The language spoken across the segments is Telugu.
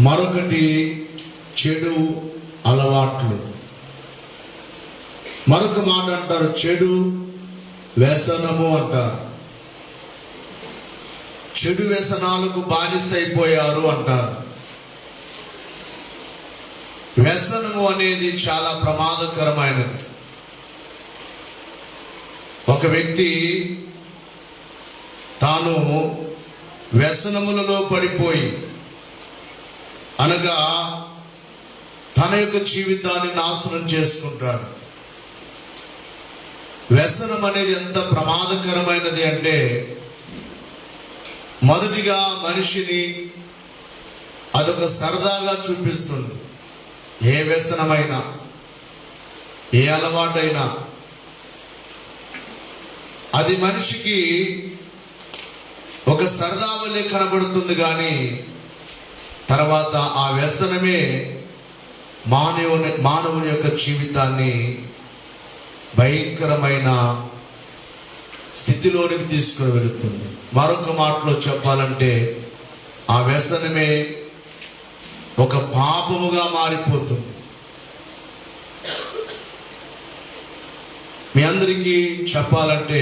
మరొకటి చెడు అలవాట్లు. మరొక మాట అంటారు చెడు వ్యసనము అంటారు. చెడు వ్యసనాలకు బానిసైపోయారు అంటారు. వ్యసనము అనేది చాలా ప్రమాదకరమైనది. ఒక వ్యక్తి తాను వ్యసనములలో పడిపోయి అనగా తన యొక్క జీవితాన్ని నాశనం చేసుకుంటాడు. వ్యసనం అనేది ఎంత ప్రమాదకరమైనది అంటే, మొదటిగా మనిషిని అదొక సరదాగా చూపిస్తుంది. ఏ వ్యసనమైనా, ఏ అలవాటైనా అది మనిషికి ఒక సరదా వలె కనబడుతుంది, కానీ తర్వాత ఆ వ్యసనమే మానవుని యొక్క జీవితాన్ని భయంకరమైన స్థితిలోనికి తీసుకుని వెళుతుంది. మరొక మాటలో చెప్పాలంటే ఆ వ్యసనమే ఒక పాపముగా మారిపోతుంది. మీ అందరికీ చెప్పాలంటే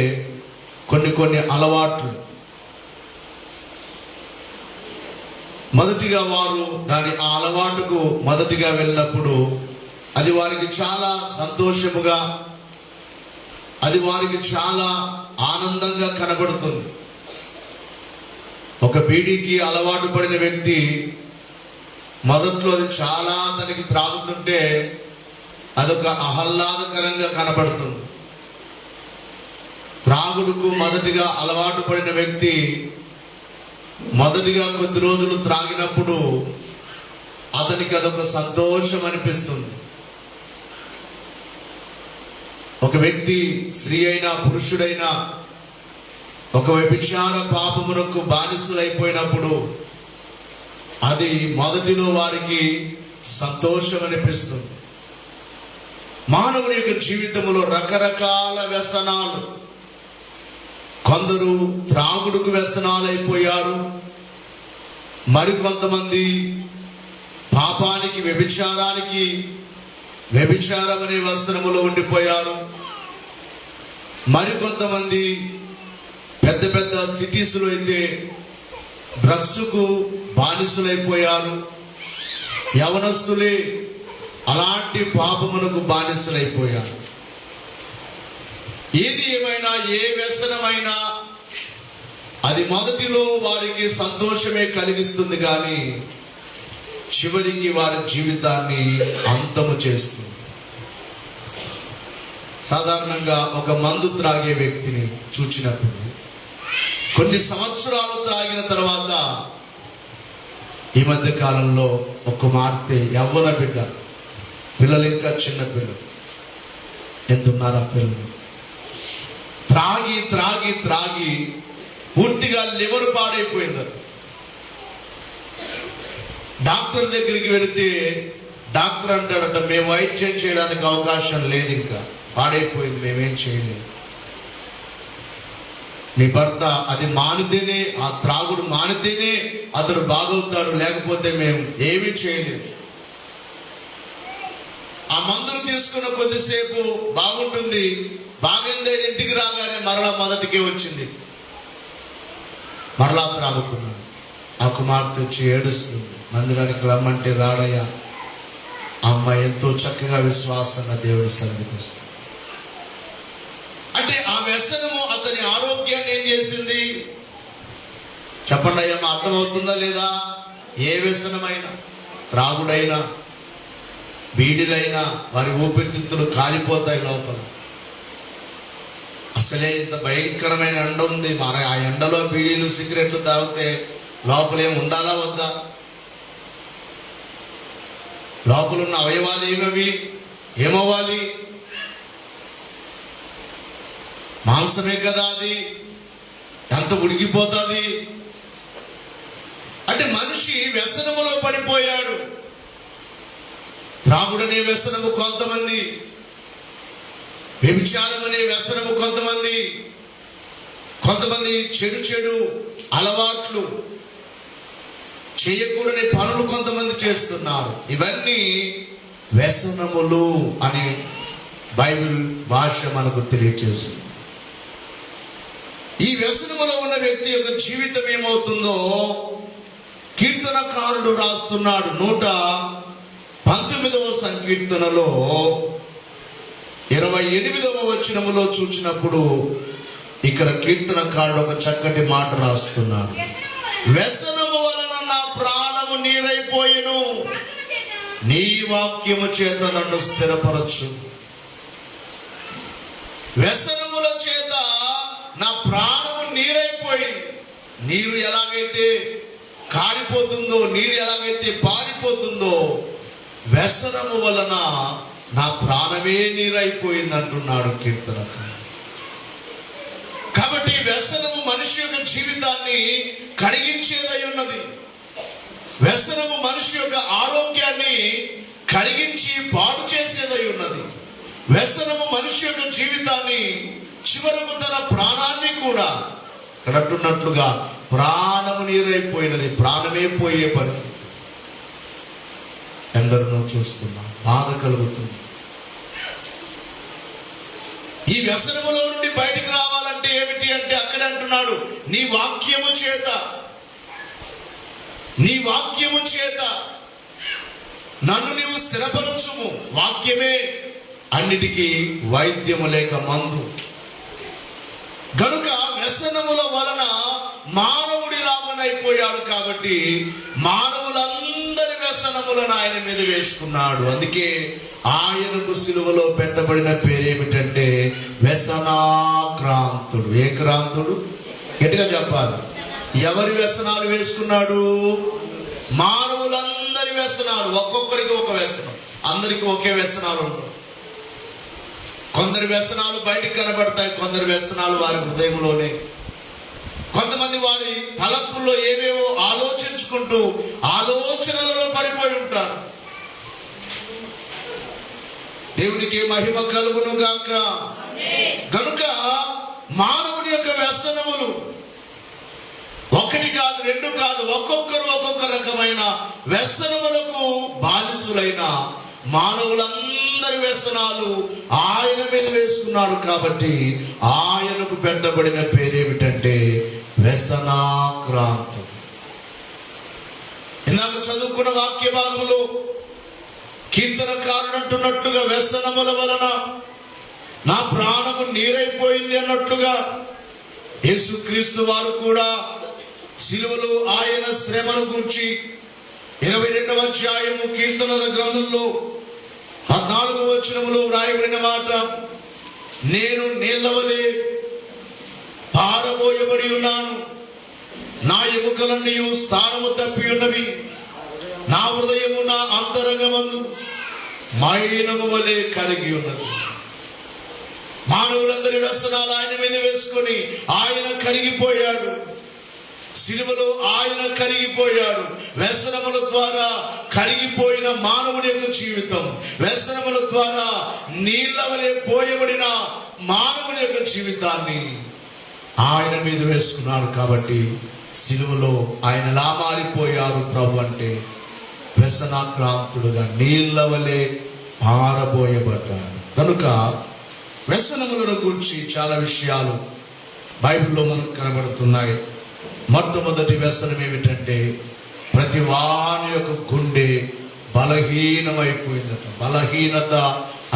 కొన్ని అలవాట్లు, మొదటిగా వారు ఆ అలవాటుకు మొదటిగా వెళ్ళినప్పుడు అది వారికి చాలా సంతోషముగా, అది వారికి చాలా ఆనందంగా కనబడుతుంది. ఒక బీడీకి అలవాటు పడిన వ్యక్తి మొదట్లో అది చాలా తనకి త్రాగుతుంటే అదొక ఆహ్లాదకరంగా కనబడుతుంది. త్రాగుడుకు మొదటిగా అలవాటు పడిన వ్యక్తి మొదటిగా కొద్ది రోజులు త్రాగినప్పుడు అతనికి అదొక సంతోషం అనిపిస్తుంది. ఒక వ్యక్తి, స్త్రీ అయినా పురుషుడైనా, ఒక వ్యభిచార పాపమునకు బానిసలైపోయినప్పుడు అది మొదటిలో వారికి సంతోషం అనిపిస్తుంది. మానవుని యొక్క జీవితంలో రకరకాల వ్యసనాలు, కొందరు త్రాగుడుకు వ్యసనాలు అయిపోయారు, మరికొంతమంది పాపానికి, వ్యభిచారం అనే వ్యసనములో ఉండిపోయారు. మరికొంతమంది పెద్ద పెద్ద సిటీస్లో అయితే డ్రగ్స్కు బానిసలైపోయారు. యవనస్తులే అలాంటి పాపమునకు బానిసలైపోయారు. ఏది ఏమైనా, ఏ వ్యసనమైనా అది మొదటిలో వారికి సంతోషమే కలిగిస్తుంది, కానీ చివరికి వారి జీవితాన్ని అంతము చేస్తుంది. సాధారణంగా ఒక మందు త్రాగే వ్యక్తిని చూచినప్పుడు కొన్ని సంవత్సరాలు త్రాగిన తర్వాత, ఈ మధ్య కాలంలో ఒక కుమార్తె, యవ్వన బిడ్డ, పిల్లలు ఇంకా చిన్న పిల్లలు, ఎంతున్నారు ఆ పిల్లలు, త్రాగి త్రాగి త్రాగి పూర్తిగా లివర్ పాడైపోయింది. డాక్టర్ దగ్గరికి వెళితే డాక్టర్ అంటాడట, మేము వైద్యం చేయడానికి అవకాశం లేదు, ఇంకా పాడైపోయింది, మేమేం చేయలేము. నీ భర్త అది మానితేనే, ఆ త్రాగుడు మానితేనే అతడు బాగవుతాడు, లేకపోతే మేము ఏమీ చేయలేము. ఆ మందులు తీసుకున్న కొద్దిసేపు బాగుంటుంది, బాగైందే, ఇంటికి రాగానే మరలా మొదటికే వచ్చింది, మరలా త్రాగుతున్నాడు. ఆ కుమార్తె వచ్చి ఏడుస్తుంది, మందిరానికి రమ్మంటే రాడయ్యా. అమ్మాయి ఎంతో చక్కగా విశ్వాసంగా దేవుడి సన్నిధికి వస్తుంది. అంటే ఆ వ్యసనము అతని ఆరోగ్యాన్ని ఏం చేసింది చెప్పండి అయ్యా, మా అర్థమవుతుందా లేదా? ఏ వ్యసనమైనా, త్రాగుడైనా, బీడీలైనా వారి ఊపిరితిత్తులు కాలిపోతాయి లోపల. అసలే ఇంత భయంకరమైన ఎండ ఉంది, మరి ఆ ఎండలో బీడీలు సిగరెట్లు తాగితే లోపల ఏమి ఉండాలా వద్దా? లోపల ఉన్న అవయవాలు ఏమవ్వాలి? మాంసమే కదా, అది ఎంత ఉడికిపోతుంది. అంటే మనిషి వ్యసనములో పడిపోయాడు. త్రాగుడనే వ్యసనము కొంతమంది, వ్యభిచారం అనే వ్యసనము కొంతమంది చెడు అలవాట్లు, చేయకూడని పనులు కొంతమంది చేస్తున్నారు. ఇవన్నీ వ్యసనములు అని బైబిల్ భాష మనకు తెలియజేస్తుంది. ఈ వ్యసనములో ఉన్న వ్యక్తి యొక్క జీవితం ఏమవుతుందో కీర్తనకారుడు రాస్తున్నాడు. 119వ సంకీర్తనలో 28వ వచనములో చూసినప్పుడు ఇక్కడ కీర్తనకారుడు ఒక చక్కటి మాట రాస్తున్నాడు. వ్యసనము వలన నా ప్రాణము నీరైపోయెను, నీ వాక్యము చేత నన్ను స్థిరపరచు. వ్యసనముల చేత నా ప్రాణము నీరైపోయింది. నీరు ఎలాగైతే కారిపోతుందో, నీరు ఎలాగైతే పారిపోతుందో, వ్యసనము వలన నా ప్రాణమే నీరైపోయింది అంటున్నాడు కీర్తనకారుడు. కాబట్టి వ్యసనము మనిషి యొక్క జీవితాన్ని కరిగించేదై ఉన్నది. వ్యసనము మనిషి యొక్క ఆరోగ్యాన్ని కరిగించి పాడు చేసేదై ఉన్నది. వ్యసనము మనిషి యొక్క జీవితాన్ని చివరకు తన ప్రాణాన్ని కూడా కడట్టున్నట్లుగా ప్రాణము నీరైపోయినది, ప్రాణమే పోయే పరిస్థితి ఎందరినో చూస్తున్నా, బాధ కలుగుతుంది. ఈ వ్యసనములో నుండి బయటికి రావాలంటే ఏమిటి అంటే అక్కడ అంటున్నాడు, నీ వాక్యము చేత, నీ వాక్యము చేత నన్ను నీవు స్థిరపరచుము. వాక్యమే అన్నిటికీ వైద్యము లేక మందు. గనుక వ్యసనముల వలన మానవుడి లాభనైపోయాడు. కాబట్టి మానవులందరి వ్యసనములను ఆయన మీద వేసుకున్నాడు. అందుకే ఆయనకు సిలువలో పెట్టబడిన పేరేమిటంటే వ్యసనాక్రాంతుడు. ఏ క్రాంతుడు? గట్టిగా చెప్పాలి. ఎవరి వ్యసనాలు వేసుకున్నాడు? మానవులందరి వ్యసనాలు. ఒక్కొక్కరికి ఒక వ్యసనం, అందరికీ ఒకే వ్యసనాలు ఉంటాయి. కొందరి వ్యసనాలు బయటికి కనబడతాయి, కొందరి వ్యసనాలు వారి హృదయంలోనే. కొంతమంది వారి తలపుల్లో ఏవేవో ఆలోచించుకుంటూ ఆలోచనలలో పడిపోయి ఉంటారు. దేవునికి మహిమ కలుగును గాక. కనుక మానవుని యొక్క వ్యసనములు ఒకటి కాదు, రెండు కాదు, ఒక్కొక్కరు ఒక్కొక్క రకమైన వ్యసనములకు బానిసులైన మానవులందరి వ్యసనాలు ఆయన మీద వేసుకున్నాడు. కాబట్టి ఆయనకు పెట్టబడిన పేరేమిటంటే వ్యసనాక్రాంతుడు. ఇందాక చదువుకున్న వాక్య భాగంలో కీర్తనకారుడు అంటున్నట్లుగా వ్యసనముల వలన నా ప్రాణము నీరైపోయింది అన్నట్లుగా యేసుక్రీస్తు వారు కూడా సిలువలో ఆయన శ్రమను గురించి 22వ అధ్యాయము కీర్తనల గ్రంథంలో 14వ వచనములో వ్రాయబడిన మాట, నేను నీళ్లవలే పారబోయబడి ఉన్నాను, నా ఎముకలన్నీ స్థానము తప్పి ఉన్నవి, నా హృదయము నా అంతరంగమందు మైనము వలె కరిగి ఉన్నది. మానవులందరి వ్యసనాలు ఆయన మీద వేసుకొని ఆయన కరిగిపోయాడు. సిలువలో ఆయన కరిగిపోయాడు. వ్యసనముల ద్వారా కరిగిపోయిన మానవుడి యొక్క జీవితం, వ్యసనముల ద్వారా నీళ్ల వలె పోయబడిన మానవుడి యొక్క జీవితాన్ని ఆయన మీద వేసుకున్నాడు. కాబట్టి సిలువలో ఆయన ఎలా మారిపోయారు ప్రభు అంటే వ్యసనాక్రాంతుడుగా నీళ్ల వలె పారబోయబడ్డారు. కనుక వ్యసనములను గురించి చాలా విషయాలు బైబిల్లో మనకు కనబడుతున్నాయి. మొట్టమొదటి వ్యసనం ఏమిటంటే ప్రతి వాని యొక్క గుండె బలహీనమైపోయిందట. బలహీనత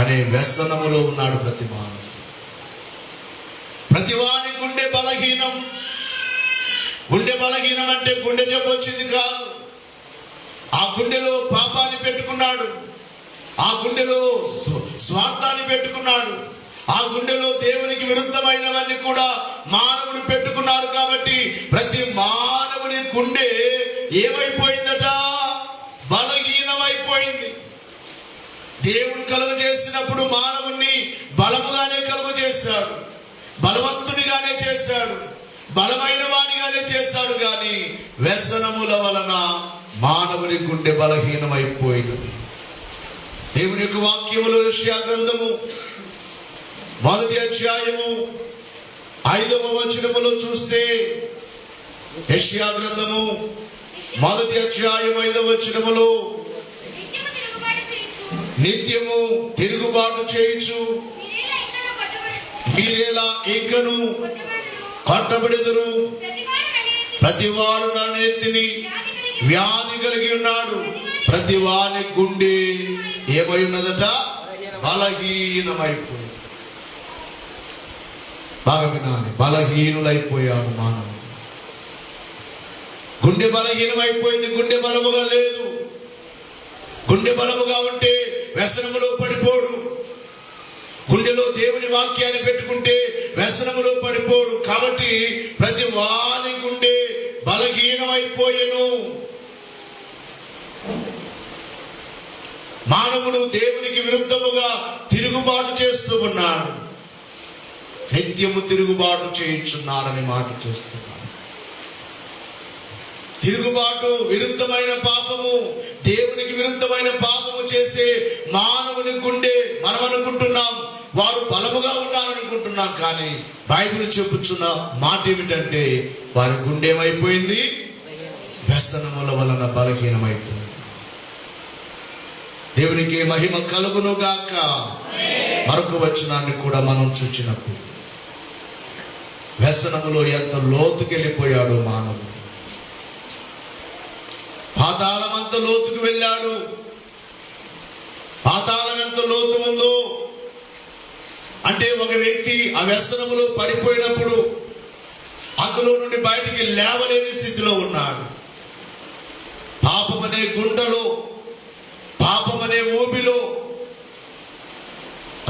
అనే వ్యసనములో ఉన్నాడు ప్రతి మానవుడు. ప్రతి వాని గుండె బలహీనం. గుండె బలహీనం అంటే గుండె జబ్బు వచ్చింది కాదు. ఆ గుండెలో పాపాన్ని పెట్టుకున్నాడు, ఆ గుండెలో స్వార్థాన్ని పెట్టుకున్నాడు, ఆ గుండెలో దేవునికి విరుద్ధమైనవన్నీ కూడా మానవుడు పెట్టుకున్నాడు. కాబట్టి ప్రతి మానవుని గుండె ఏమైపోయిందట? బలహీనమైపోయింది. దేవుడు కలుగజేసినప్పుడు మానవుణ్ణి బలముగానే కలుగజేశాడు, బలవంతునిగానే చేశాడు, బలమైన వాడిగానే చేశాడు. కానీ వ్యసనముల వలన మానవుని గుండె బలహీనమైపోయింది. దేవుని యొక్క వాక్యములో యెషయా గ్రంథము 1వ అధ్యాయము 5వ వచనములో చూస్తే యెషయా గ్రంథము మొదటి అధ్యాయం 5వ వచనములో నిత్యము తిరుగుబాటు చేయుచు మీరేలా ఇంకను కొట్టబడెదరు. ప్రతివాడు నా నెత్తిని వ్యాధి కలిగి ఉన్నాడు. ప్రతి వాని గుండె ఏమై ఉన్నదట? బలహీనమైపోయింది. బాగా వినాలి, బలహీనులైపోయాడు మానవుడు. గుండె బలహీనమైపోయింది. గుండె బలముగా లేదు. గుండె బలముగా ఉంటే వ్యసనములో పడిపోడు. గుండెలో దేవుని వాక్యాన్ని పెట్టుకుంటే వ్యసనములో పడిపోడు. కాబట్టి ప్రతి వాని గుండె బలహీనమైపోయెను. మానవుడు దేవునికి విరుద్ధముగా తిరుగుబాటు చేస్తూ ఉన్నాడు. నిత్యము తిరుగుబాటు చేయించున్నారని మాట చేస్తున్నాడు. తిరుగుబాటు విరుద్ధమైన పాపము, దేవునికి విరుద్ధమైన పాపము చేసే మానవుని గుండె మనం అనుకుంటున్నాం వారు బలముగా ఉన్నారనుకుంటున్నాం. కానీ బైబిల్ చెప్పుచున్న మాట ఏమిటంటే వారి గుండె ఏమైపోయింది? వ్యసనముల వలన బలహీనమైపోయింది. దేవునికి మహిమ కలుగును గాక. మరొక వచనాన్ని కూడా మనం చూచినప్పుడు వ్యసనములో ఎంత లోతుకెళ్ళిపోయాడు మానవుడు. పాతాళం అంత లోతుకు వెళ్ళాడు. పాతాళం ఎంత లోతు ఉందో అంటే ఒక వ్యక్తి ఆ వ్యసనములో పడిపోయినప్పుడు అందులో నుండి బయటికి లేవలేని స్థితిలో ఉన్నాడు. పాపమనే గుంటలో, పాపమనే ఊబిలో.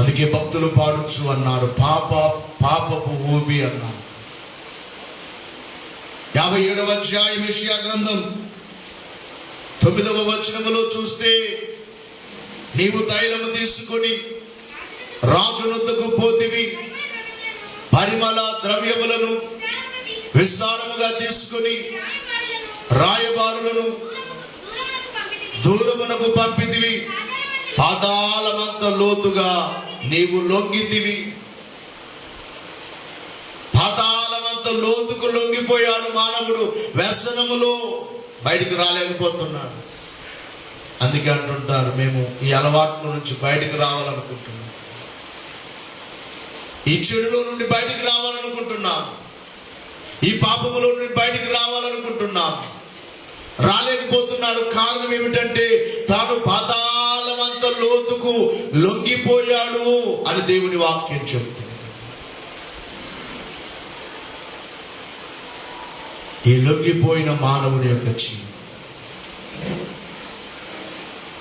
అందుకే భక్తులు పాడుచు అన్నారు, పాపపు ఊబి అన్నారు. 57వ అధ్యాయం యెషయా గ్రంథం 9వ వచనములో చూస్తే, నీవు తైలము తీసుకొని రాజునొద్దకు పోతివి, పరిమళ ద్రవ్యములను విస్తారముగా తీసుకొని రాయబారులను దూరమునకు పంపితివి. పాతాళమంత లోతుగా నీవు లొంగితివి. పాతాళమంత లోతుకు లొంగిపోయాడు మానవుడు. వ్యసనములో బయటికి రాలేకపోతున్నాడు. అందుకే అంటుంటారు, మేము ఈ అలవాట్ల నుంచి బయటికి రావాలనుకుంటున్నాం, ఈ చెడులో నుండి బయటికి రావాలనుకుంటున్నాం, ఈ పాపములో నుండి బయటికి రావాలనుకుంటున్నాం. రాలేకపోతున్నాడు. కారణం ఏమిటంటే తాను పాతాళమంత లోతుకు లొంగిపోయాడు అని దేవుని వాక్యం చెప్తుంది. ఈ లొంగిపోయిన మానవుని యొక్క జీవితం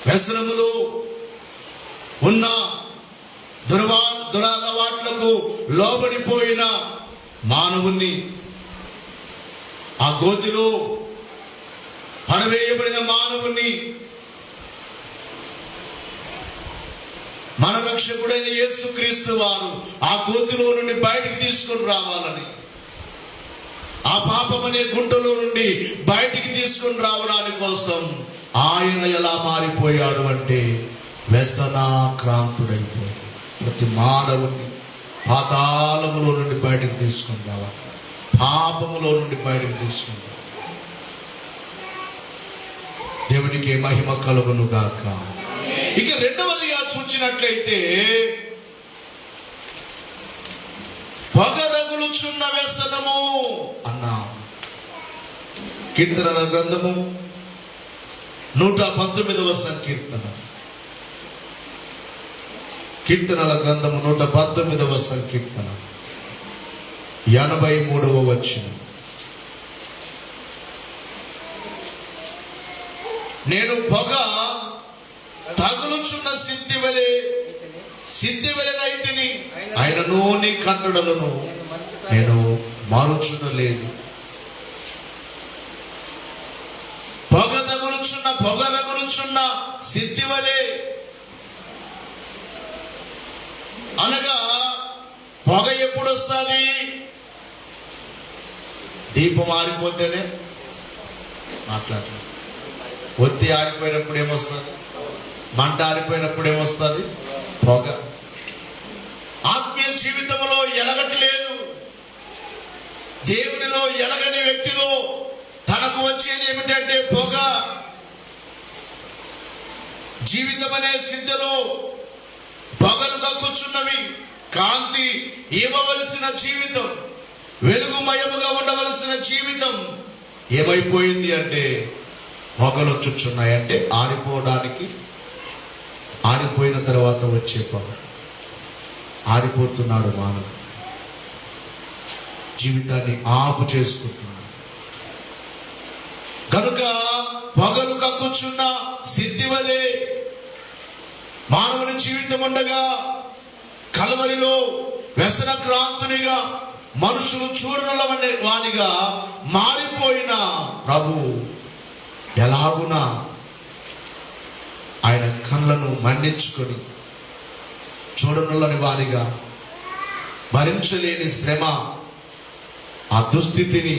వ్యసనములో ఉన్న దురలవాట్లకు లోబడిపోయిన మానవుణ్ణి, ఆ గోతిలో పడవేయబడిన మానవుణ్ణి మన రక్షకుడైన యేసుక్రీస్తు వారు ఆ గోతిలో నుండి బయటికి తీసుకొని రావాలని, ఆ పాపమనే గుంటలో నుండి బయటికి తీసుకొని రావడానికి కోసం ఆయన ఎలా మారిపోయాడు అంటే వ్యసనాక్రాంతుడైపోయాడు. ప్రతి మానవుని పాతాళములో నుండి బయటికి తీసుకొని రావాలి, పాపములో నుండి బయటికి తీసుకొని రావాలి. దేవునికి మహిమ కలుగును గాక. ఇక రెండవదిగా చూచినట్లయితే పొగరగులుచున్న వ్యసనము అన్నా. కీర్తనల గ్రంథము 119వ సంకీర్తన, కీర్తనల గ్రంథము 119వ సంకీర్తన 83వ వచనం. నేను పొగ తగులుచున్న సిద్ధివలెనైతిని, ఆయనను నీ కట్టడలను నేను మారుచునలేదు. పొగ రగులుచున్న సిద్ధివలే అనగా పొగ ఎప్పుడు వస్తుంది? దీపం ఆరిపోతేనే మాట్లాడు. ఒత్తి ఆరిపోయినప్పుడు ఏమొస్తుంది? మంట ఆరిపోయినప్పుడు ఏమొస్తుంది? పొగ. ఆత్మీయ జీవితంలో ఎలగట్లేదు. దేవునిలో ఎలగని వ్యక్తిలో తనకు వచ్చేది ఏమిటంటే పొగ. జీవితం అనే సిద్ధలో పొగలు కక్కుచున్నవి. కాంతి ఇవ్వవలసిన జీవితం, వెలుగుమయముగా ఉండవలసిన జీవితం ఏమైపోయింది అంటే పొగలు వచ్చుచున్నాయి. అంటే ఆరిపోవడానికి, ఆరిపోయిన తర్వాత వచ్చే పొగ. ఆరిపోతున్నాడు మానవుడు, జీవితాన్ని ఆపు చేసుకుంటున్నాడు. కనుక పొగలు కక్కుచున్న సిద్ధి వలె మానవుని జీవితం ఉండగా కలవరిలో వ్యసన క్రాంతునిగా, మనుషులు చూడనల వానిగా మారిపోయిన ప్రభు ఎలాగున ఆయన కళ్ళను మండించుకొని చూడనులని వారిగా భరించలేని శ్రమ, ఆ దుస్థితిని,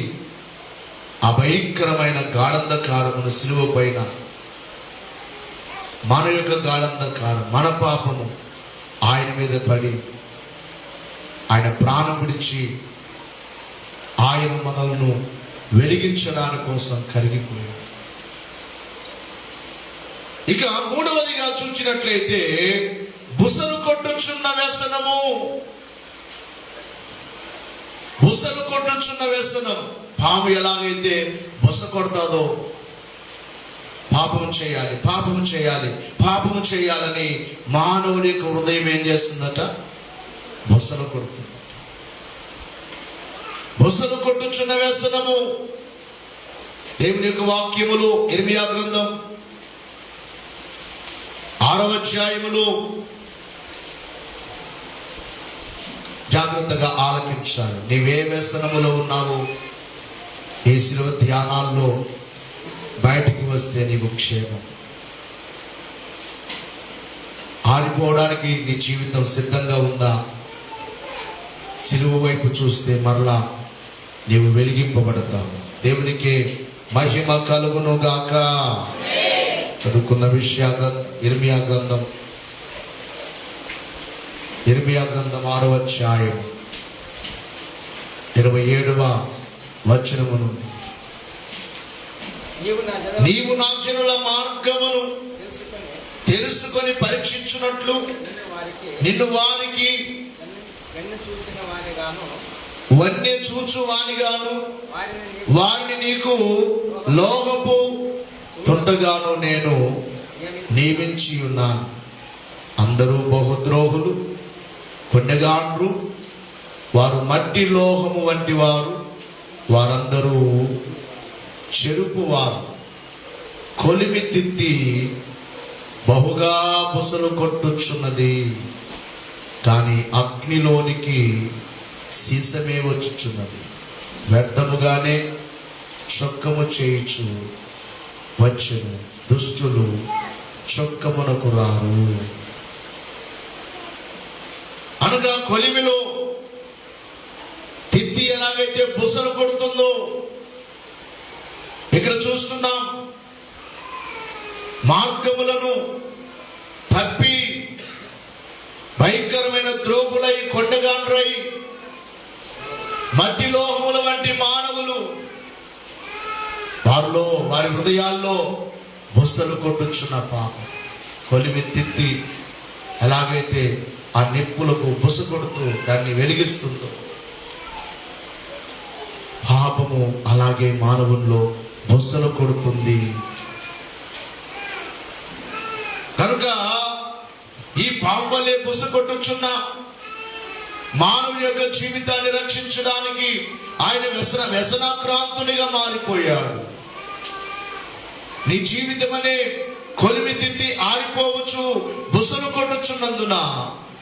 ఆ భయంకరమైన గాఢంధకారమును సిలువ పైన, మన యొక్క గాఢంధకారం, మన పాపము ఆయన మీద పడి ఆయన ప్రాణం విడిచి ఆయన మనలను వెలిగించడానికి కోసం కరిగిపోయాడు. ఇక మూడవదిగా చూసినట్లయితే బుసలు కొట్టుచున్న వ్యసనము. బుసలు కొట్టుచున్న వ్యసనం. పాము ఎలాగైతే బుస కొడతాదో, పాపం చేయాలి, పాపం చేయాలి, పాపం చేయాలని మానవుడి యొక్క హృదయం ఏం చేస్తుందట? బుసలు కొడుతుంది. బుసలు కొట్టుచున్న వ్యసనము. దేవుని యొక్క వాక్యములు ఇర్మియా గ్రంథం 6వ అధ్యాయములో జాగ్రత్తగా ఆలకించాలి. నీవే వ్యసనములో ఉన్నావు, ఈ శిలువ ధ్యానాల్లో బయటికి వస్తే నీకు క్షేమం. ఆరిపోవడానికి నీ జీవితం సిద్ధంగా ఉందా? శిలువ వైపు చూస్తే మరలా నీవు వెలిగింపబడతావు. దేవునికి మహిమ కలుగును గాక. చదువుకున్న ఇర్మియా గ్రంథం 6వ అధ్యాయం 27వ వచనమును, నీవు నా జనుల మార్గమును తెలుసుకొని పరీక్షించున్నట్లు నిన్ను వారికి వన్య చూచు వానిగాను, వారిని నీకు లోహపు తుంటగాను నేను నియమించి ఉన్నాను. అందరూ బహుద్రోహులు, కొండగాండ్రు, వారు మట్టి లోహము వంటి వారు. వారందరూ చెరుపు వారు, కొలిమి తిత్తి బహుగా బుసలు కొట్టుచున్నది. కానీ అగ్నిలోనికి సీసమే వచ్చుచున్నది. వ్యర్థముగానే చొక్కము చేయుచు వచ్చును. దుష్టులు చొక్కమునకు రారు. అనగా కొలిమిలో తిత్తి ఎలాగైతే బుసలు కొడుతుందో ఇక్కడ చూస్తున్నాం. మార్గములను తప్పి భయంకరమైన ద్రోహులై, కొండగాండ్రై, మట్టి లోహముల వంటి మానవులు వారి హృదయాల్లో బుసలు కొట్టుచున్న పాపం. కొలిమి తిత్తి ఎలాగైతే ఆ నిప్పులకు బుస కొడుతూ దాన్ని వెలిగిస్తుందో, పాపము అలాగే మానవుల్లో బుసలు కొడుతుంది. కనుక ఈ పాపం వల్లే బుస కొట్టుచున్న మానవుని యొక్క జీవితాన్ని రక్షించడానికి ఆయన వ్యసనాక్రాంతునిగా మారిపోయాడు. నీ జీవితం అనే కొలిమి తిత్తి ఆరిపోవచ్చు, బుసలు కొట్టుచున్నందున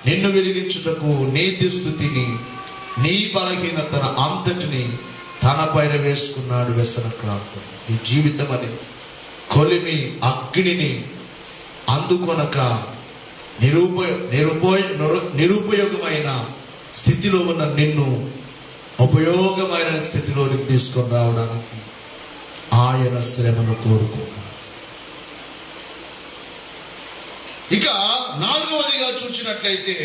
నిన్ను వెలిగించుటకు నీ దుస్థితిని, నీ బలహీనతన అంతటిని తన పైన వేసుకున్నాడు వ్యసనక్రాంతుడు. నీ జీవితం అనే కొలిమి అగ్నిని అందుకొనక నిరుపయోగమైన స్థితిలో ఉన్న నిన్ను ఉపయోగమైన స్థితిలోనికి తీసుకొని రావడానికి ఆయన శ్రమను కోరుకున్నాడు. ఇక 4వదిగా చూసినట్లయితే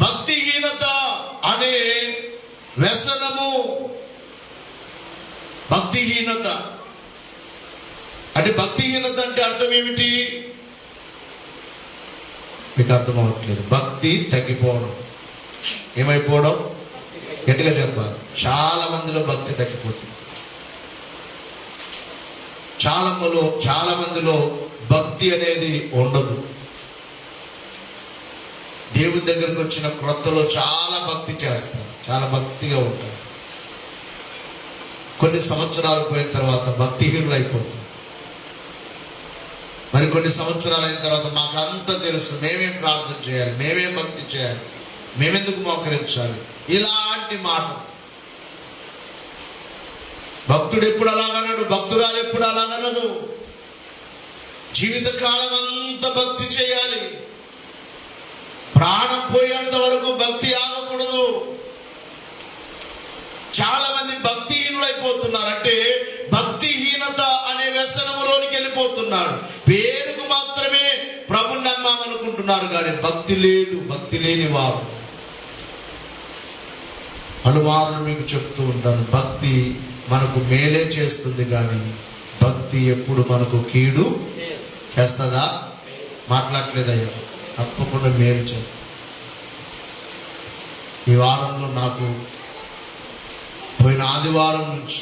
భక్తిహీనత అనే వ్యసనము. భక్తిహీనత అంటే అర్థం ఏమిటి? మీకు అర్థం అవ్వట్లేదు. భక్తి తగ్గిపోవడం. ఏమైపోవడం? గట్టిగా చెప్పాలి. చాలా మందిలో భక్తి తగ్గిపోతుంది. చాలా మందిలో భక్తి అనేది ఉండదు. దేవుని దగ్గరకు వచ్చిన క్రొత్తలో చాలా భక్తి చేస్తారు, చాలా భక్తిగా ఉంటారు. కొన్ని సంవత్సరాలు పోయిన తర్వాత భక్తిహీనులు అయిపోతారు. మరి కొన్ని సంవత్సరాలు అయిన తర్వాత మాకు అంతా తెలుసు, మేమేం ప్రార్థన చేయాలి, మేమేం భక్తి చేయాలి, మేమెందుకు మోకరించాలి, ఇలాంటి మాట. భక్తుడు ఎప్పుడు అలాగనడు, భక్తురాలు ఎప్పుడు అలాగనదు. జీవితకాలం అంతా భక్తి చేయాలి. ప్రాణం పోయేంత వరకు భక్తి ఆగకూడదు. చాలా మంది భక్తిహీనులు అయిపోతున్నారు. అంటే భక్తిహీనత అనే వ్యసనములోనికి వెళ్ళిపోతున్నాడు. పేరుకు మాత్రమే ప్రభుని నమ్మామనుకుంటున్నారు, కానీ భక్తి లేదు. భక్తి లేని వారు అనుమానం మీకు చెప్తూ ఉంటాను. భక్తి మనకు మేలే చేస్తుంది, కానీ భక్తి ఎప్పుడు మనకు కీడు చేస్తుందా? మాట్లాడలేదయ్యా. తప్పకుండా మేలు చేస్తుంది. ఈ వారంలో నాకు పోయిన ఆదివారం నుంచి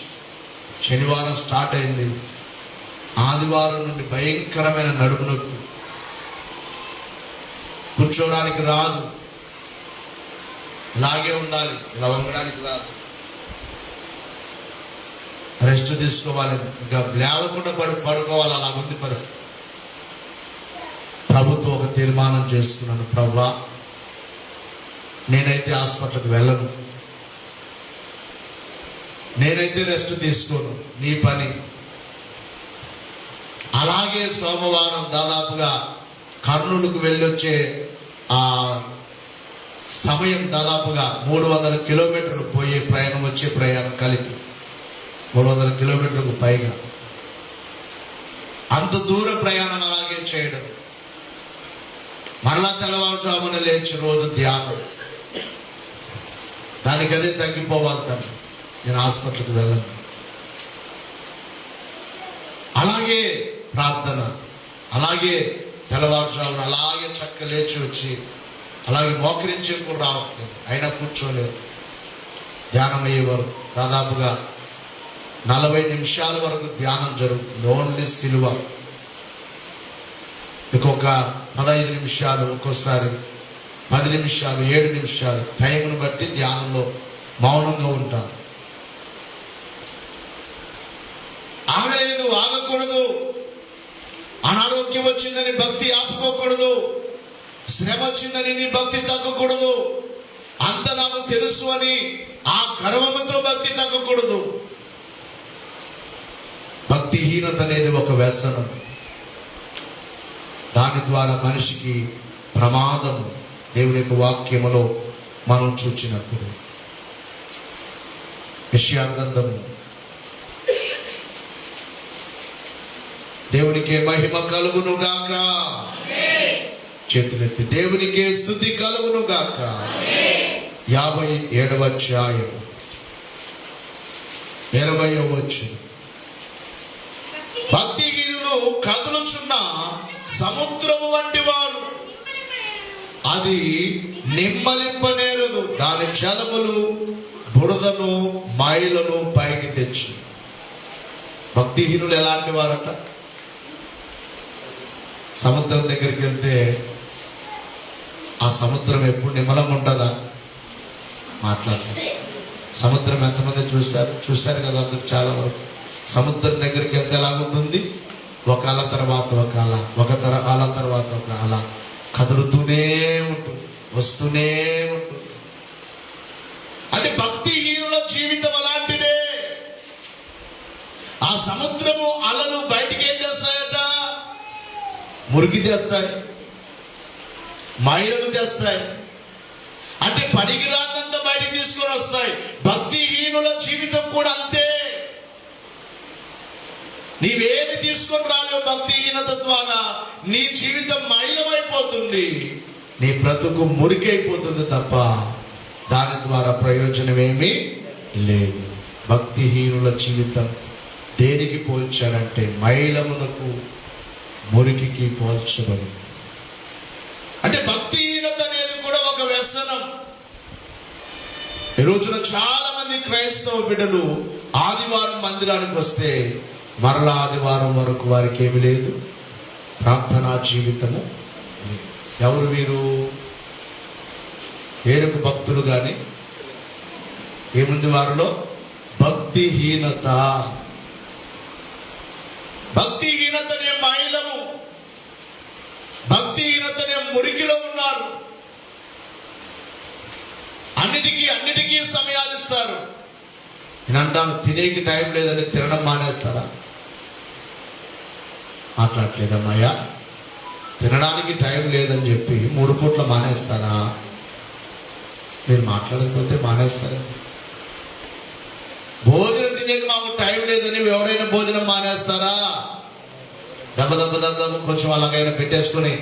శనివారం స్టార్ట్ అయింది. ఆదివారం నుండి భయంకరమైన నడుము నొప్పి, కూర్చోడానికి రాదు, ఇలాగే ఉండాలి, ఇలా వంగడానికి రాదు, రెస్ట్ తీసుకోవాలి, ఇంకా లేవకుండా పడుకోవాలి. అలా ఉంది పరిస్థితి. ప్రభుత్వం ఒక తీర్మానం చేసుకున్నాను, ప్రభువా నేనైతే హాస్పిటల్కి వెళ్ళను, నేనైతే రెస్ట్ తీసుకోను, నీ పని. అలాగే సోమవారం దాదాపుగా కర్నూలుకు వెళ్ళొచ్చే ఆ సమయం దాదాపుగా 300 కిలోమీటర్లు పోయే ప్రయాణం, వచ్చే ప్రయాణం కలిపి 300 కిలోమీటర్లకు పైగా, అంత దూర ప్రయాణం అలాగే చేయడం. మరలా తెల్లవారుజామున లేచి రోజు ధ్యానం, దానికి అదే తగ్గిపోవాలి. నేను హాస్పిటల్కి వెళ్ళను. అలాగే ప్రార్థన, అలాగే తెల్లవారుజామున అలాగే చక్క లేచి వచ్చి అలాగే మోకరించే కూడా రావట్లేదు, అయినా కూర్చోలేదు. ధ్యానం అయ్యే వరకు దాదాపుగా 40 నిమిషాల వరకు ధ్యానం జరుగుతుంది. ఓన్లీ సిలువ. ఇంకొక 15 నిమిషాలు, ఒక్కోసారి 10 నిమిషాలు, 7 నిమిషాలు టైంను బట్టి ధ్యానంలో మౌనంగా ఉంటాం. ఆగలేదు, ఆగకూడదు. అనారోగ్యం వచ్చిందని భక్తి ఆపుకోకూడదు. శ్రమ వచ్చిందని నీ భక్తి తగ్గకూడదు. అంత నాకు తెలుసు అని ఆ గర్వముతో భక్తి తగ్గకూడదు. భక్తిహీనత అనేది ఒక వ్యసనం. దాని ద్వారా మనిషికి ప్రమాదం. దేవుని యొక్క వాక్యములో మనం చూచినప్పుడు యెషయా గ్రంథము, దేవునికే మహిమ కలుగును గాక. చేతులెత్తి దేవునికే స్తుతి కలుగును గాక. 57వ అధ్యాయం 20వ వచనం. భక్తిహీనులు కదులుచున్న సముద్రము వంటి వారు, అది నిమ్మలింపనేరదు, దాని జలములు బురదను మైలను పైకి తెచ్చు. భక్తిహీనులు ఎలాంటి వారట? సముద్రం దగ్గరికి వెళ్తే ఆ సముద్రం ఎప్పుడు నిమ్మలంగా ఉంటుందా? మాట్లాడతారు. సముద్రం ఎంతమంది చూశారు కదా? అందుకు చాలా వరకు సముద్రం దగ్గరికి వెళ్తే ఎలాగుంటుంది? ఒక అల తర్వాత ఒక అల, అల తర్వాత ఒక అల కదులుతూనే ఉంటుంది, వస్తూనే ఉంటుంది. అంటే భక్తిహీనుల జీవితం అలాంటిదే. ఆ సముద్రము అలలు బయటికి ఏం చేస్తాయట? మురికి తెస్తాయి, మైలను తెస్తాయి. అంటే పనికిరాదంతా బయటికి తీసుకొని వస్తాయి. భక్తిహీనుల జీవితం కూడా అంతే. నీవేమి తీసుకొని రాలేవు. భక్తిహీనత ద్వారా నీ జీవితం మైలమైపోతుంది, నీ బ్రతుకు మురికైపోతుంది తప్ప దాని ద్వారా ప్రయోజనం ఏమీ లేదు. భక్తిహీనుల జీవితం దేనికి పోల్చాడంటే మైలమునకు మురికికి పోల్చబడింది. అంటే భక్తిహీనత అనేది కూడా ఒక వ్యసనం. ఈ రోజున చాలా మంది క్రైస్తవ బిడ్డలు ఆదివారం మందిరానికి వస్తే మరలా ఆదివారం వరకు వారికి ఏమి లేదు, ప్రార్థనా జీవితము లేదు. ఎవరు వీరు? ఏనుగు భక్తులు కానీ ఏముంది వారిలో? భక్తిహీనత. భక్తిహీనతనే మైలము, భక్తిహీనతనే మురికిలో ఉన్నారు. అన్నిటికీ సమయాలు ఇస్తారు. నేను అంటాను, తినేకి టైం లేదని తినడం మానేస్తారా? మాట్లాడలేదమ్మయ్యా, తినడానికి టైం లేదని చెప్పి 3 పూట్ల మానేస్తారా? మీరు మాట్లాడకపోతే మానేస్తారా? భోజనం తినేకి మాకు టైం లేదని ఎవరైనా భోజనం మానేస్తారా? దెబ్బ కొంచెం అలాగైనా పెట్టేసుకొని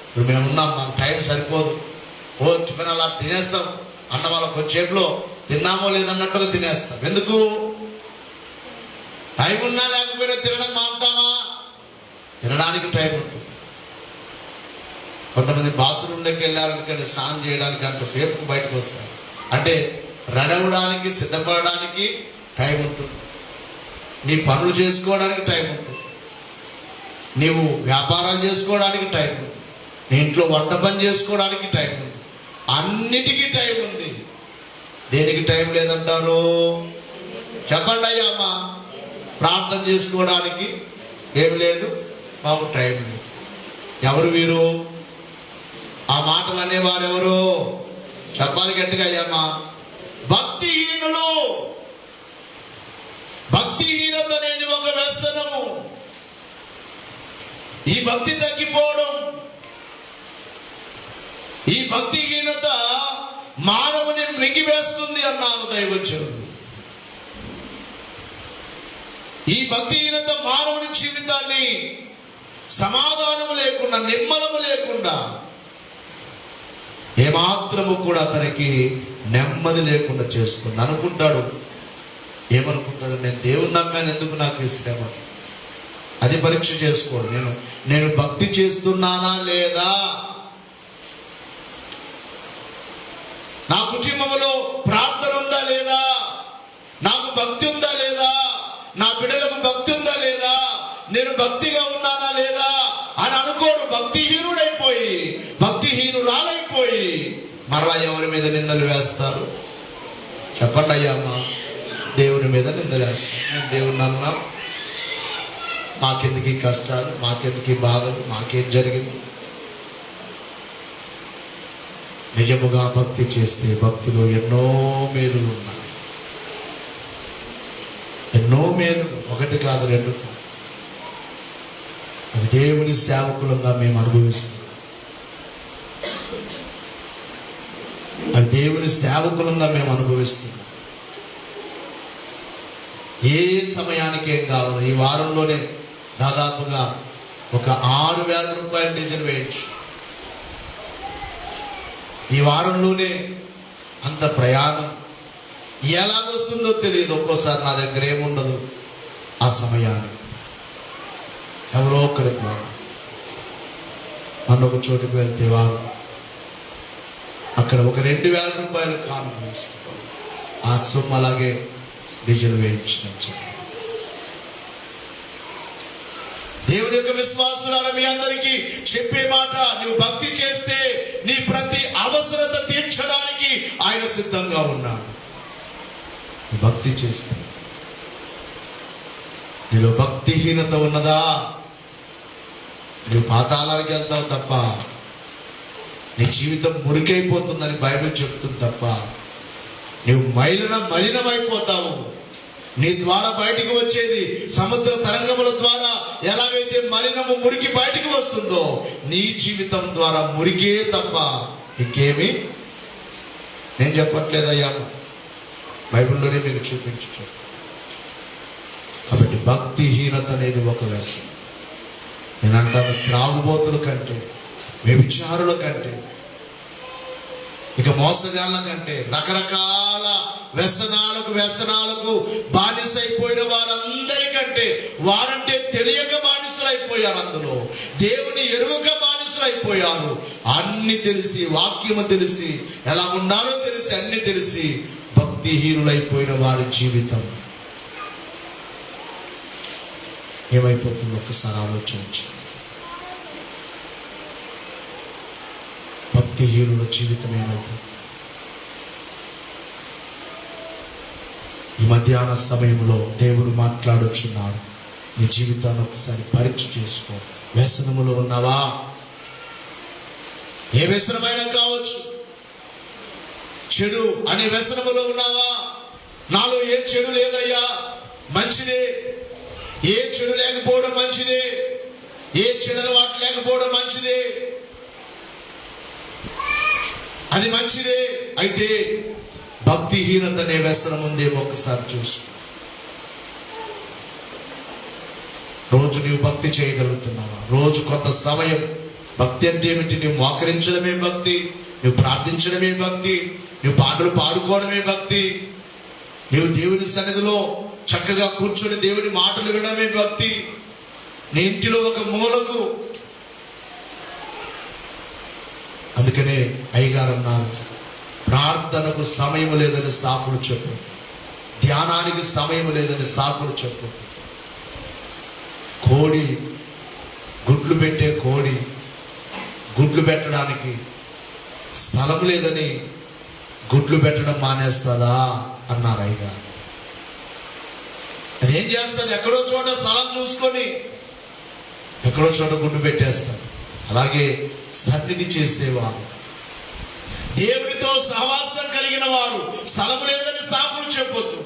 ఇప్పుడు మేము ఉన్నాం, మాకు టైం సరిపోదు, టిఫిన్ అలా తినేస్తాం అన్న వాళ్ళ కొంచెంసేపులో తిన్నామో లేదన్నట్టుగా తినేస్తాం. ఎందుకు? టైం ఉన్నా లేకపోయినా తినడం మానుతామా? తినడానికి టైం ఉంటుంది. కొంతమంది బాత్రూంలోకి వెళ్ళారనుకోండి, స్నానం చేయడానికి అంతసేపు బయటకు వస్తారు. అంటే రెడీ అవ్వడానికి, సిద్ధపడడానికి టైం ఉంటుంది. నీ పనులు చేసుకోవడానికి టైం ఉంటుంది. నీవు వ్యాపారాలు చేసుకోవడానికి టైం ఉంది. నీ ఇంట్లో వంట పని చేసుకోవడానికి టైం ఉంది. అన్నిటికీ టైం ఉంది. దేనికి టైం లేదంటారు? చెప్పండి అయ్యా. అమ్మా, ప్రార్థన చేసుకోవడానికి ఏమి లేదు, మాకు టైం లేదు. ఎవరు వీరు? ఆ మాటలు అనేవారు ఎవరు? చెప్పాలి గట్టిగా అయ్యమ్మా. భక్తిహీనులు. భక్తిహీనత అనేది ఒక వ్యసనము. ఈ భక్తి తగ్గిపోవడం, ఈ భక్తిహీనత మానవుని మృంగివేస్తుంది అన్నారు దైవజనుడు. ఈ భక్తిహీనత మానవుని జీవితాన్ని సమాధానము లేకుండా, నిమ్మలము లేకుండా, ఏమాత్రము కూడా అతనికి నెమ్మది లేకుండా చేస్తుంది. అనుకుంటాడు, ఏమనుకుంటాడు? నేను దేవుని నమ్మాను, ఎందుకు నాకు ఈ శ్రమ? అది పరీక్ష చేసుకోడు. నేను భక్తి చేస్తున్నానా లేదా? నా కుటుంబంలో ప్రార్థన ఉందా లేదా? నాకు భక్తి ఉందా లేదా? నా బిడ్డలకు భక్తి ఉందా లేదా? నేను భక్తిగా ఉన్నానా లేదా అని అనుకోడు. భక్తిహీనుడైపోయి, భక్తిహీనురాలైపోయి మరలా ఎవరి మీద నిందలు వేస్తారు? చెప్పండి అయ్యా. అమ్మా, దేవుని మీద నిందలు వేస్తారు. నేను దేవుని నమ్మా, మాకెందుకు ఈ కష్టాలు, మాకెందుకు ఈ బాధలు, మాకేం జరిగింది? నిజముగా భక్తి చేస్తే భక్తిలో ఎన్నో మేలులు ఉన్నాయి. ఎన్నో మేలులు, 1 కాదు 2 కాదు. అవి దేవుని సేవకులంగా మేము అనుభవిస్తున్నాం. అవి దేవుని సేవకులంగా మేము అనుభవిస్తున్నాం. ఏ సమయానికి ఏం కావాలి? ఈ వారంలోనే దాదాపుగా ఒక 6,000 రూపాయలు డీజిల్ వేయచ్చు. ఈ వారంలోనే అంత ప్రయాణం ఎలాగొస్తుందో తెలియదు. ఒక్కోసారి నా దగ్గర ఏముండదు. ఆ సమయాన్ని ఎవరో ఒకరి ద్వారా ఒక చోటుకు వెళ్తే వారు అక్కడ ఒక 2,000 రూపాయలు కాను వేసుకుంటారు. ఆ సొమ్ము అలాగే డీజిల్ వేయించిన. దేవుని యొక్క విశ్వాసులారా, మీ అందరికీ చెప్పే మాట, నువ్వు భక్తి చేస్తే నీ ప్రతి అవసరత తీర్చడానికి ఆయన సిద్ధంగా ఉన్నాడు. భక్తి చేస్తే నీలో భక్తిహీనత ఉన్నదా, నువ్వు పాతాళానికి వెళ్తావు తప్ప, నీ జీవితం మురికైపోతుందని బైబిల్ చెప్తుంది తప్ప, నువ్వు మలినమైపోతావు. నీ ద్వారా బయటికి వచ్చేది సముద్ర తరంగముల ద్వారా ఎలాగైతే మలినము మురికి బయటికి వస్తుందో, నీ జీవితం ద్వారా మురికే తప్ప ఇంకేమి. నేను చెప్పట్లేదయ్యా, బైబిల్లోనే మీకు చూపించు. కాబట్టి భక్తిహీనత అనేది ఒక వ్యసనం. నేను అంటాను, త్రాగుబోతుల కంటే, వ్యభిచారుల కంటే, ఇక మోసగాళ్ళ కంటే, రకరకాల వ్యసనాలకు బానిసైపోయిన వారందరికంటే వారంటే తెలియక బానిసలైపోయారు. అందులో దేవుని ఎరుగక బానిసలైపోయారు. అన్ని తెలిసి, వాక్యము తెలిసి, ఎలా ఉండాలో తెలిసి, అన్ని తెలిసి భక్తిహీనులైపోయిన వారి జీవితం ఏమైపోతుందో ఒక్కసారి ఆలోచించు. భక్తిహీనుల జీవితం ఏమైపోతుంది? ఈ మధ్యాహ్న సమయంలో దేవుడు మాట్లాడుచున్నాడు. నీ జీవితాన్ని ఒకసారి పరీక్ష చేసుకో. వ్యసనములో ఉన్నావా? ఏ వ్యసనమైనా కావచ్చు. చెడు అనే వ్యసనములో ఉన్నావా? నాలో ఏ చెడు లేదయ్యా, మంచిదే. ఏ చెడు లేకపోవడం మంచిదే. ఏ చెడు అలవాటు లేకపోవడం మంచిదే. అది మంచిదే. అయితే భక్తిహీనత అనే వ్యసనం ఉందేమో ఒకసారి చూసుకో. రోజు నీవు భక్తి చేయగలుగుతున్నావా? రోజు కొంత సమయం. భక్తి అంటే ఏమిటి? నువ్వు మోకరించడమే భక్తి, నువ్వు ప్రార్థించడమే భక్తి, నువ్వు పాటలు పాడుకోవడమే భక్తి, నీవు దేవుని సన్నిధిలో చక్కగా కూర్చొని దేవుని మాటలు వినడమే భక్తి. నీ ఇంటిలో ఒక మూలకు. అందుకనే అయ్యగారు అన్నారు, ప్రార్థనకు సమయం లేదని సాకులు చెప్పు, ధ్యానానికి సమయం లేదని సాకులు చెప్పు. కోడి గుడ్లు పెట్టే కోడి గుడ్లు పెట్టడానికి స్థలం లేదని గుడ్లు పెట్టడం మానేస్తుందా అన్నారు అయ్యగారు. అదేం చేస్తుంది? ఎక్కడో చోట స్థలం చూసుకొని ఎక్కడో చోట గుడ్డు పెట్టేస్తారు. అలాగే సన్నిధి చేసేవారు, దేవునితో సహవాసం కలిగిన వారు స్థలం లేదని సాకులు చెప్పొద్దు.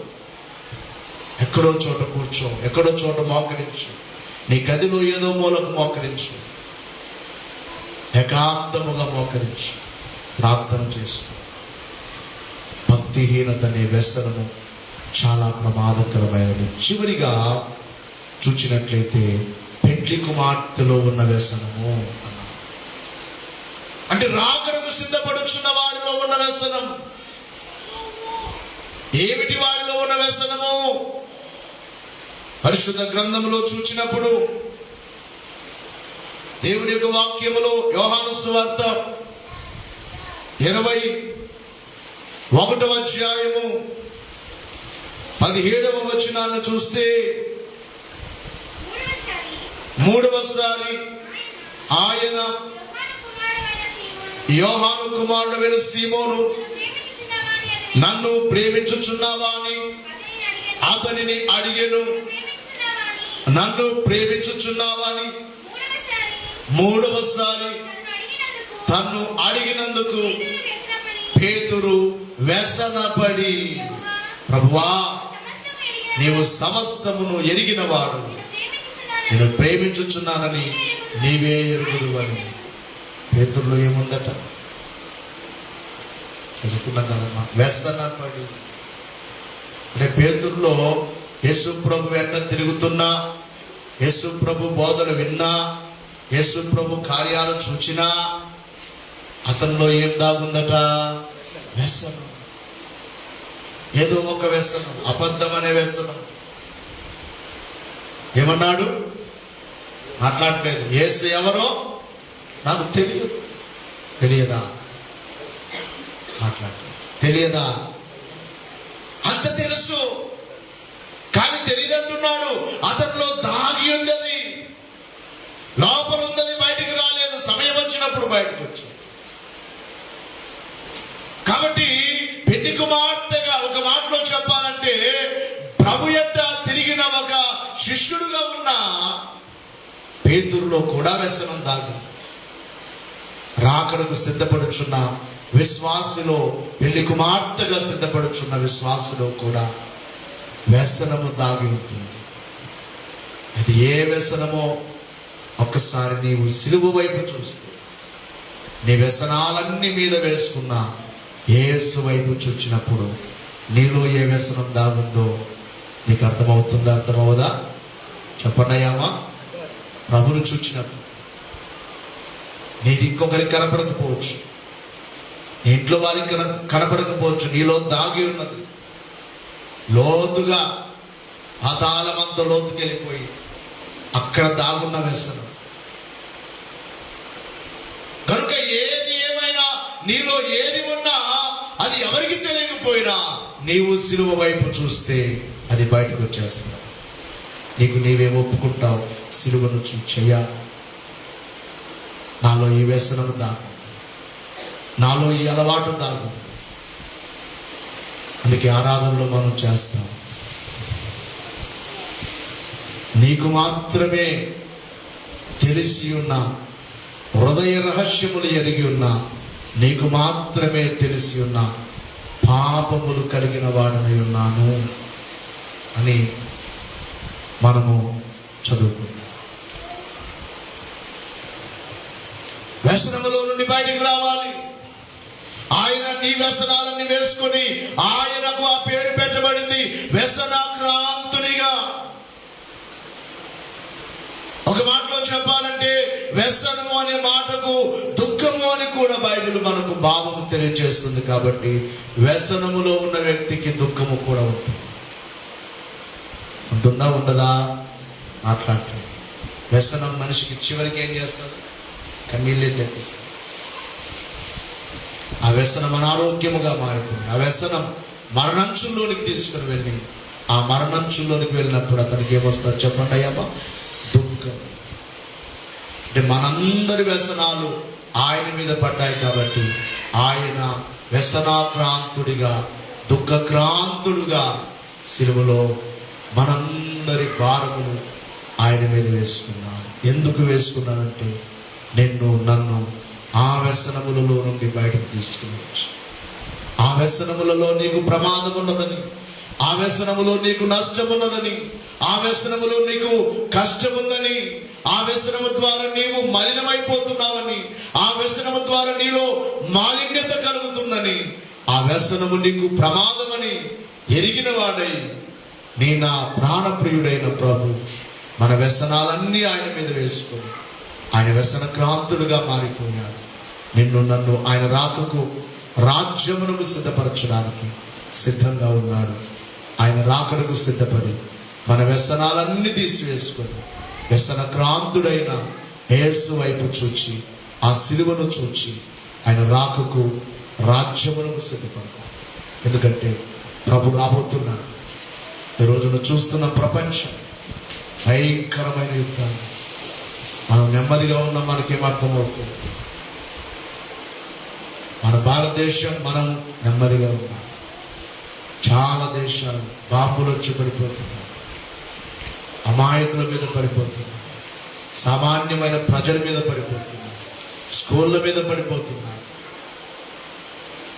ఎక్కడో చోట కూర్చో, ఎక్కడో చోట మోకరించు. నీ గదిలో ఏదో మూలకు మోకరించు, ఏకాంతముగా మోకరించు, ప్రార్థన చేసుకో. భక్తిహీనత అనే వ్యసనము చాలా ప్రమాదకరమైనది. చివరిగా చూచినట్లయితే పెండ్లి కుమార్తెలో ఉన్న వ్యసనము అంటే రాకడకు సిద్ధపడుచున్న వారిలో ఉన్న వ్యసనం. ఏమిటి వారిలో ఉన్న వ్యసనము? పరిశుద్ధ గ్రంథంలో చూచినప్పుడు దేవుని యొక్క వాక్యములో యోహాను సువార్త 21వ అధ్యాయము 17వ వచనాన్ని చూస్తే, మూడవసారి ఆయన యోహాను కుమారుడైన సీమోను, నన్ను ప్రేమించుచున్నావా అని అతనిని అడిగెను. నన్ను ప్రేమించుచున్నావా అని మూడవసారి తన్ను అడిగినందుకు పేతురు వ్యసనపడి, ప్రభువా, నీవు సమస్తమును ఎరిగినవాడు, నేను ప్రేమించుచున్నానని నీవే ఎరుగుదువని. పేతురులో ఏముందట? చదువుకున్నాం కదమ్మా, వ్యసనపడి. అంటే పేతురులో యేసు ప్రభు వెంట తిరుగుతున్నా, యేసు ప్రభు బోధలు విన్నా, యేసు ప్రభు కార్యాలు చూచినా అతనిలో ఏం దాగుందట? వ్యసనం. ఏదో ఒక వ్యసనం, అబద్ధం అనే వ్యసనం. ఏమన్నాడు? మాట్లాడలేదు. యేసు ఎవరో నాకు తెలియదా? మాట్లాడలేదు. తెలియదా? అంత తెలుసు కానీ తెలియదంటున్నాడు. అతనిలో దాగి ఉంది, లోపల ఉన్నది బయటికి రాలేదు. సమయం వచ్చినప్పుడు బయటకు వచ్చింది. కాబట్టి పెళ్లి కుమార్తెగా ఒక మాటలో చెప్పాలంటే ప్రభు యొక్క తిరిగిన ఒక శిష్యుడుగా ఉన్న పేతురులో కూడా వ్యసనం దాగి. రాకడకు సిద్ధపడుచున్న విశ్వాసులో, పెళ్లి కుమార్తెగా సిద్ధపడుచున్న విశ్వాసులో కూడా వ్యసనము దాగి ఉంటుంది. అది ఏ వ్యసనమో ఒక్కసారి నీవు సిలువ వైపు చూస్తూ నీ వ్యసనాలన్నీ మీద వేసుకున్న యేసు వైపు చూచినప్పుడు నీలో ఏ వ్యసనం దాగుందో నీకు అర్థమవుతుందా? అర్థమవుదా? చెప్పండి అయ్యామా. ప్రభుని చూచినప్పుడు నీది ఇంకొకరికి కనపడకపోవచ్చు, నీ ఇంట్లో వారికి కనపడకపోవచ్చు, నీలో దాగి ఉన్నది లోతుగా పాతాళమంత లోతుకెళ్ళిపోయి అక్కడ దాగున్న వ్యసనం. కనుక ఏది ఏమైనా, నీలో ఏది ఉన్నా అది ఎవరికి తెలియకపోయినా నీవు సిలువ వైపు చూస్తే అది బయటకు వచ్చేస్తుంది. నీకు నీవే ఒప్పుకుంటావు, సిలువను చూచెయ్యా, నాలో ఈ వ్యసనము దాగు, నాలో ఈ అలవాటు దాగు. అందుకే ఆరాధనలో మనం చేస్తాం. నీకు మాత్రమే తెలిసి ఉన్న హృదయ రహస్యములు ఎరిగి ఉన్న, నీకు మాత్రమే తెలిసి ఉన్న పాపములు కలిగిన వాడనై ఉన్నాను అని మనము చదువుకుంటాం. వ్యసనములో నుండి బయటికి రావాలి. ఆయన నీ వ్యసనాలన్నీ వేసుకొని, ఆయనకు ఆ పేరు పెట్టబడింది వ్యసనాక్రాంతునిగా. ఒక మాటలో చెప్పాలంటే వ్యసనము అనే మాటకు దుఃఖము అని కూడా బైబిల్ మనకు భావము తెలియజేస్తుంది. కాబట్టి వ్యసనములో ఉన్న వ్యక్తికి దుఃఖము కూడా ఉంటుందా ఉండదా మాట్లాడుతుంది. వ్యసనం మనిషికి చివరికి ఏం చేస్తారు? కన్నీళ్ళే తెప్పిస్తారు. ఆ వ్యసనం అనారోగ్యముగా మారిపోయింది. ఆ వ్యసనం మరణంచుల్లోనికి తీసుకుని వెళ్ళి, ఆ మరణంచుల్లోనికి వెళ్ళినప్పుడు అతనికి ఏమొస్తారు చెప్పండి అయ్యమ్మ? దుఃఖం. అంటే మనందరి వ్యసనాలు ఆయన మీద పడ్డాయి కాబట్టి ఆయన వ్యసనాక్రాంతుడిగా, దుఃఖక్రాంతుడుగా సిలువలో మనందరి భారమును ఆయన మీద వేసుకున్నాడు. ఎందుకు వేసుకున్నాడంటే నిన్ను నన్ను ఆ వ్యసనములలో నుండి బయటకు తీసుకుని, ఆ వ్యసనములలో నీకు ప్రమాదం ఉన్నదని, ఆ వ్యసనములో నీకు నష్టం ఉన్నదని, ఆ వ్యసనములో నీకు కష్టం ఉందని, ఆ వ్యసనము ద్వారా నీవు మలినమైపోతున్నావని, ఆ వ్యసనము ద్వారా నీలో మాలిన్యత కలుగుతుందని, ఆ వ్యసనము నీకు ప్రమాదమని ఎరిగిన వాడై నా ప్రాణప్రియుడైన ప్రభు మన వ్యసనాలన్నీ ఆయన మీద వేసుకొని ఆయన వ్యసన క్రాంతుడుగా మారిపోయాడు. నిన్ను నన్ను ఆయన రాకకు, రాజ్యమునకు సిద్ధపరచడానికి సిద్ధంగా ఉన్నాడు. ఆయన రాకడకు సిద్ధపడి మన వ్యసనాలన్నీ తీసివేసుకొని వ్యసన క్రాంతుడైన యేసు వైపు చూచి, ఆ సిలువను చూచి ఆయన రాకకు, రాజ్యమునకు సిద్ధపడతాడు. ఎందుకంటే ప్రభు రాబోతున్నాడు. ఈరోజు నువ్వు చూస్తున్న ప్రపంచం భయంకరమైన యుద్ధాలు. మనం నెమ్మదిగా ఉన్నాం, మనకేం అర్థమవుతుంది? మన భారతదేశం మనం నెమ్మదిగా ఉన్నాం. చాలా దేశాలు బాంబులు వచ్చి పడిపోతున్నాయి, అమాయకుల మీద పడిపోతున్నాయి, సామాన్యమైన ప్రజల మీద పడిపోతున్నాయి, స్కూళ్ళ మీద పడిపోతున్నాయి,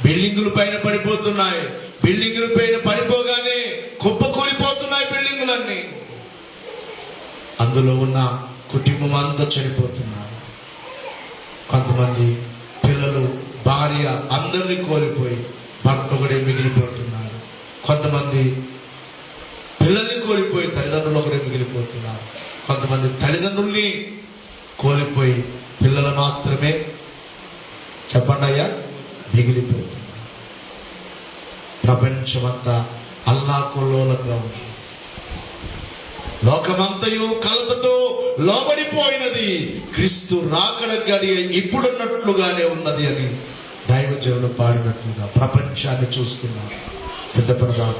బిల్డింగుల పైన పడిపోతున్నాయి. బిల్డింగుల పైన పడిపోగానే కుప్పకూలిపోతున్నాయి బిల్డింగులన్నీ. అందులో ఉన్న కుటుంబం అంతా చనిపోతున్నారు. కొంతమంది పిల్లలు, భార్య అందరినీ కోల్పోయి భర్త ఒకడే మిగిలిపోతున్నారు. కొంతమంది పిల్లల్ని కోల్పోయి తల్లిదండ్రులు ఒకరే మిగిలిపోతున్నారు. కొంతమంది తల్లిదండ్రుల్ని కోల్పోయి పిల్లలు మాత్రమే చెప్పండి అయ్యా మిగిలిపోతున్నారు. ప్రపంచమంతా అల్లాకొల్లోలంగా ఉంది. లోకమంతయు కలతతో లోబడిపోయినది, క్రీస్తు రాకడ గడియ ఇప్పుడున్నట్లుగానే ఉన్నది అని దైవజనులు పాడినట్లుగా ప్రపంచాన్ని చూస్తున్నారు. సిద్ధపడదాం.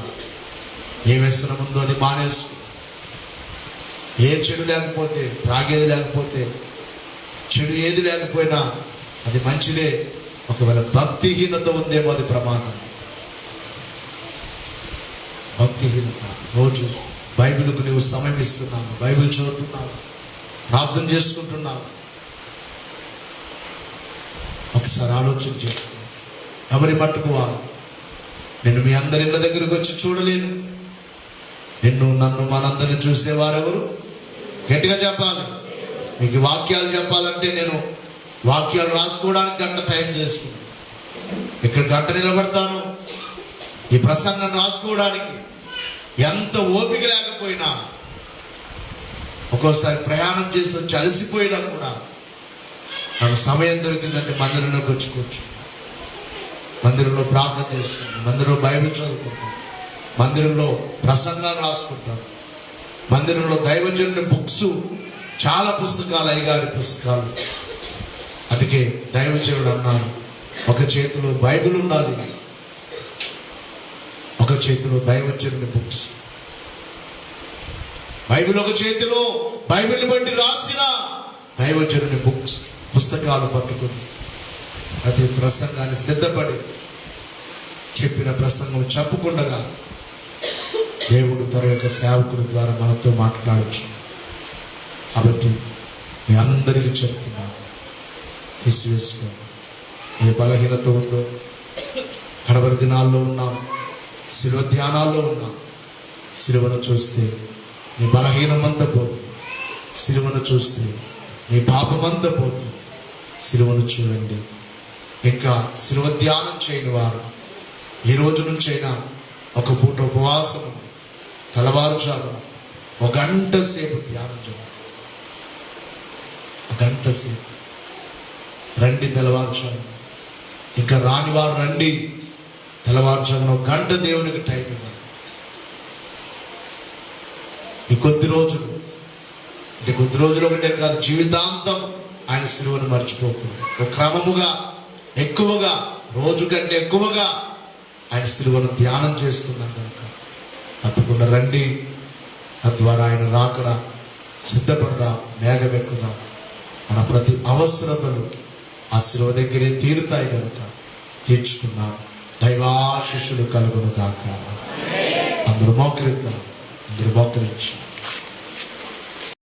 ఏ వ్యసనం ఉందో అది మానేసు. ఏ చెడు లేకపోతే, త్రాగేది లేకపోతే, చెడు ఏది లేకపోయినా అది మంచిదే. ఒకవేళ భక్తిహీనత ఉందేమో అది ప్రమాదం. భక్తిహీనత. రోజు బైబిల్కు నువ్వు సమయం ఇస్తున్నావు, బైబిల్ చదువుతున్నావు, ప్రార్థన చేసుకుంటున్నావు. ఒకసారి ఆలోచన చేసుకో. ఎవరి మట్టుకు వారు. నేను మీ అందరి ఇళ్ళ దగ్గరకు వచ్చి చూడలేను. నిన్ను నన్ను మనందరిని చూసేవారెవరు? గట్టిగా చెప్పాలి. మీకు వాక్యాలు చెప్పాలంటే నేను వాక్యాలు రాసుకోవడానికి గంట టైం చేసుకున్నాను. ఇక్కడ గంట నిలబడతాను. ఈ ప్రసంగం రాసుకోవడానికి ఎంత ఓపిక లేకపోయినా, ఒక్కోసారి ప్రయాణం చేసి వచ్చి అలసిపోయినా కూడా నాకు సమయం దొరికిందంటే మందిరంలోకి వచ్చి కూర్చు, మందిరంలో ప్రార్థన చేస్తాను, మందిరంలో బైబిల్ చదువుకుంటాను, మందిరంలో ప్రసంగాలు రాసుకుంటారు, మందిరంలో దైవజనుని బుక్స్, చాలా పుస్తకాలు, అయ్యగారి పుస్తకాలు. అందుకే దైవజనుడు అన్నారు, ఒక చేతిలో బైబిల్ ఉండాలి, ఒక చేతిలో దైవజనుని బుక్స్. బైబిల్ ఒక చేతిలో, బైబిల్ని బట్టి రాసిన దైవజనుని బుక్స్, పుస్తకాలు పట్టుకుని ప్రతి ప్రసంగాన్ని సిద్ధపడి చెప్పిన ప్రసంగం చెప్పకుండా దేవుడు తన యొక్క సేవకుడి ద్వారా మనతో మాట్లాడచ్చు. కాబట్టి మీ అందరికీ చెప్తున్నాను, తీసివేసుకోండి. ఏ బలహీనత ఉందో, కడవరి దినాల్లో ఉన్నాం, శిలువ ధ్యానాల్లో ఉన్నాం. శిలువను చూస్తే నీ బలహీనమంతా పోతుంది, శిలువను చూస్తే నీ పాపమంతా పోతుంది. శిలువను చూడండి. ఇంకా శిలువ ధ్యానం చేయని వారు ఈ రోజు నుంచైనా ఒక పూట ఉపవాసం, తెల్లవారుజాము 1 గంట సేపు ధ్యానం చేయండి. 1 గంట సేపు రండి తెల్లవారుజాము. ఇంకా రాని వారు రండి, తెల్లవారుజామున 1 గంట దేవునికి టైం ఇవ్వండి. ఈ కొద్ది రోజులు అంటే కొద్ది రోజులు ఒకటే కాదు, జీవితాంతం ఆయన శిలువను మర్చిపోకూడదు. ఒక క్రమముగా, ఎక్కువగా, రోజు కంటే ఎక్కువగా ఆయన శిలువను ధ్యానం చేస్తున్నాం కనుక తప్పకుండా రండి. తద్వారా ఆయన రాకడ సిద్ధపడదాం, మేఘమెక్కుదాం. మన ప్రతి అవసరతలు ఆ శిలువ దగ్గరే తీరుతాయి కనుక తీర్చుకుందాం. దైవాశీస్సులు కలుగును కాక. అందరూ మోకరిద్దాం, అందరూ మోకరించి